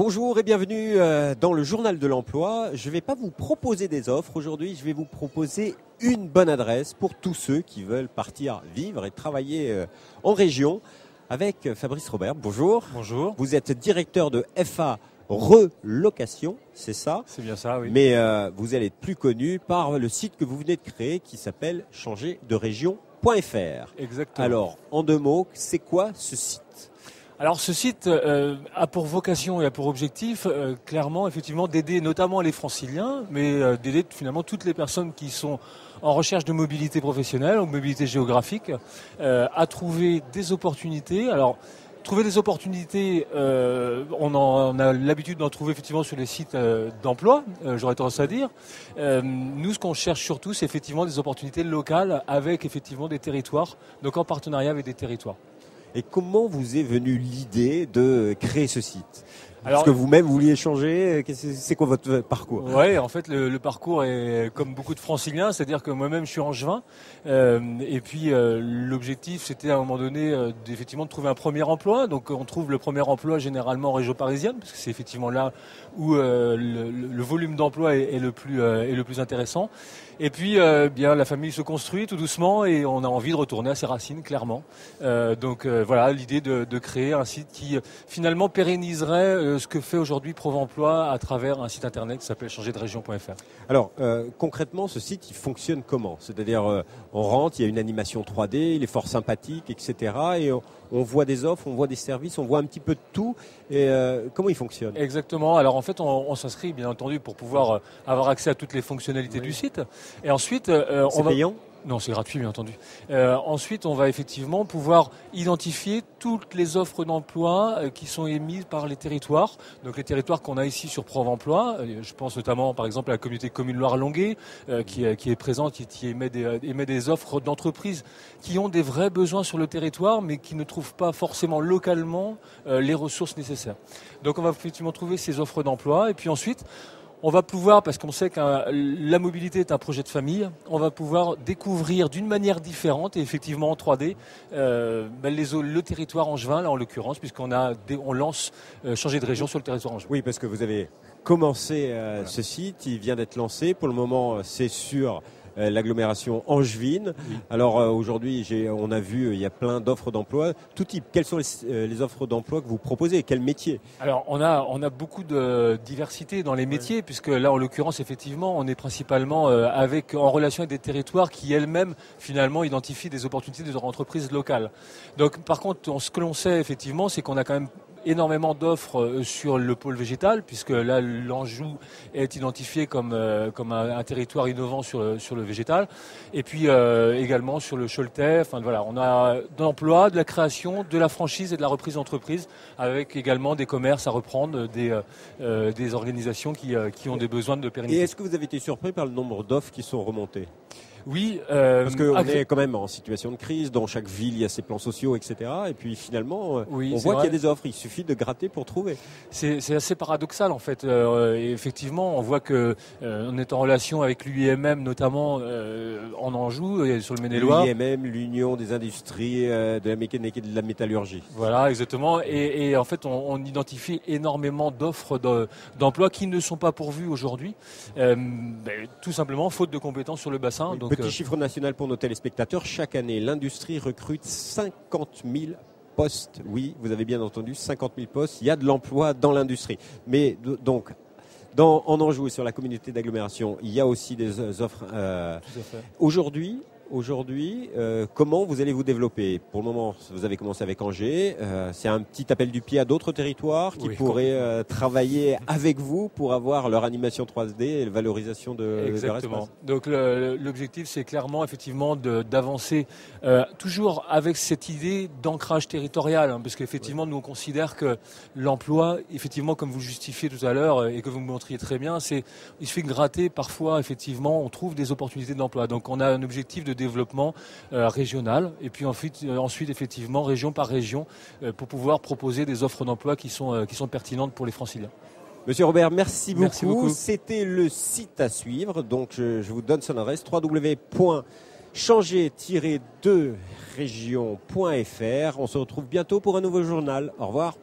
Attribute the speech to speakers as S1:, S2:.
S1: Bonjour et bienvenue dans le journal de l'emploi. Je ne vais pas vous proposer des offres aujourd'hui, je vais vous proposer une bonne adresse pour tous ceux qui veulent partir vivre et travailler en région avec Fabrice Robert. Bonjour.
S2: Bonjour.
S1: Vous êtes directeur de FA Relocation, c'est ça?
S2: C'est bien ça, oui.
S1: Mais vous allez être plus connu par le site que vous venez de créer qui s'appelle changerderégion.fr.
S2: Exactement.
S1: Alors, en deux mots, c'est quoi ce site?
S2: Alors ce site a pour vocation et a pour objectif clairement effectivement d'aider notamment les franciliens, mais d'aider finalement toutes les personnes qui sont en recherche de mobilité professionnelle ou mobilité géographique à trouver des opportunités. Alors trouver des opportunités, on a l'habitude d'en trouver effectivement sur les sites d'emploi, j'aurais tendance à dire. Nous, ce qu'on cherche surtout, c'est effectivement des opportunités locales avec effectivement des territoires, donc en partenariat avec des territoires.
S1: Et comment vous est venue l'idée de créer ce site?
S2: Alors,
S1: parce que vous-même vous vouliez changer, c'est quoi votre parcours?
S2: Ouais, en fait le parcours est comme beaucoup de franciliens, c'est-à-dire que moi-même je suis angevin et puis l'objectif c'était à un moment donné effectivement de trouver un premier emploi. Donc on trouve le premier emploi généralement en région parisienne parce que c'est effectivement là où le volume d'emploi est le plus intéressant. Et puis bien la famille se construit tout doucement et on a envie de retourner à ses racines clairement. Donc voilà l'idée de créer un site qui finalement pérenniserait ce que fait aujourd'hui Provemploi à travers un site internet qui s'appelle changerderégion.fr.
S1: Alors concrètement, ce site il fonctionne comment? C'est-à-dire on rentre, il y a une animation 3D, il est fort sympathique, etc. Et on voit des offres, on voit des services, on voit un petit peu de tout. Et comment il fonctionne?
S2: Exactement. Alors en fait, on s'inscrit bien entendu pour pouvoir avoir accès à toutes les fonctionnalités du site. Et ensuite,
S1: c'est payant?
S2: Non, c'est gratuit, bien entendu. Ensuite, on va effectivement pouvoir identifier toutes les offres d'emploi qui sont émises par les territoires. Donc les territoires qu'on a ici sur Provemploi, je pense notamment par exemple à la communauté commune Loire-Longuet qui est présente, qui émet des offres d'entreprises qui ont des vrais besoins sur le territoire mais qui ne trouvent pas forcément localement les ressources nécessaires. Donc on va effectivement trouver ces offres d'emploi et puis ensuite on va pouvoir, parce qu'on sait que la mobilité est un projet de famille, on va pouvoir découvrir d'une manière différente et effectivement en 3D le territoire angevin, là en l'occurrence, puisqu'on lance changer de région sur le territoire angevin.
S1: Oui, parce que vous avez commencé ce site, il vient d'être lancé. Pour le moment, c'est sur l'agglomération angevine. Oui. Alors aujourd'hui, on a vu, il y a plein d'offres d'emploi. Tout type. Quelles sont les offres d'emploi que vous proposez? Quel métier?
S2: Alors on a beaucoup de diversité dans les métiers, puisque là en l'occurrence effectivement on est principalement en relation avec des territoires qui elles-mêmes finalement identifient des opportunités des entreprises locales. Donc par contre ce que l'on sait effectivement c'est qu'on a quand même énormément d'offres sur le pôle végétal, puisque là l'Anjou est identifié comme un territoire innovant sur le végétal, et puis également sur le Choletais. Enfin voilà, on a de l'emploi, de la création, de la franchise et de la reprise d'entreprise, avec également des commerces à reprendre, des organisations qui ont des besoins de pérennité.
S1: Et est-ce que vous avez été surpris par le nombre d'offres qui sont remontées?
S2: Oui,
S1: parce qu'on est quand même en situation de crise. Dans chaque ville, il y a ses plans sociaux, etc. Et puis finalement, on voit qu'il y a des offres. Il suffit de gratter pour trouver.
S2: C'est assez paradoxal en fait. Et effectivement, on voit que on est en relation avec l'UIMM, notamment en Anjou, sur le Maine-et-Loire.
S1: L'UIMM, l'Union des industries de la mécanique et de la métallurgie.
S2: Voilà, exactement. Et en fait, on identifie énormément d'offres d'emploi qui ne sont pas pourvues aujourd'hui, tout simplement faute de compétences sur le bassin.
S1: Donc, petit chiffre national pour nos téléspectateurs. Chaque année, l'industrie recrute 50 000 postes. Oui, vous avez bien entendu, 50 000 postes. Il y a de l'emploi dans l'industrie. Mais donc, en Anjou et sur la communauté d'agglomération, il y a aussi des offres. Aujourd'hui, comment vous allez vous développer? Pour le moment, vous avez commencé avec Angers. C'est un petit appel du pied à d'autres territoires qui pourraient travailler avec vous pour avoir leur animation 3D et la valorisation de leur espace.
S2: Donc l'objectif, c'est clairement effectivement d'avancer toujours avec cette idée d'ancrage territorial, parce qu'effectivement, nous on considère que l'emploi, effectivement, comme vous le justifiez tout à l'heure et que vous me montriez très bien, il suffit de gratter. Parfois, effectivement, on trouve des opportunités d'emploi. Donc on a un objectif de développement régional et puis ensuite effectivement région par région pour pouvoir proposer des offres d'emploi qui sont pertinentes pour les franciliens.
S1: Monsieur Robert, merci beaucoup. C'était le site à suivre, donc je vous donne son adresse www.changer-2région.fr. On se retrouve bientôt pour un nouveau journal. Au revoir.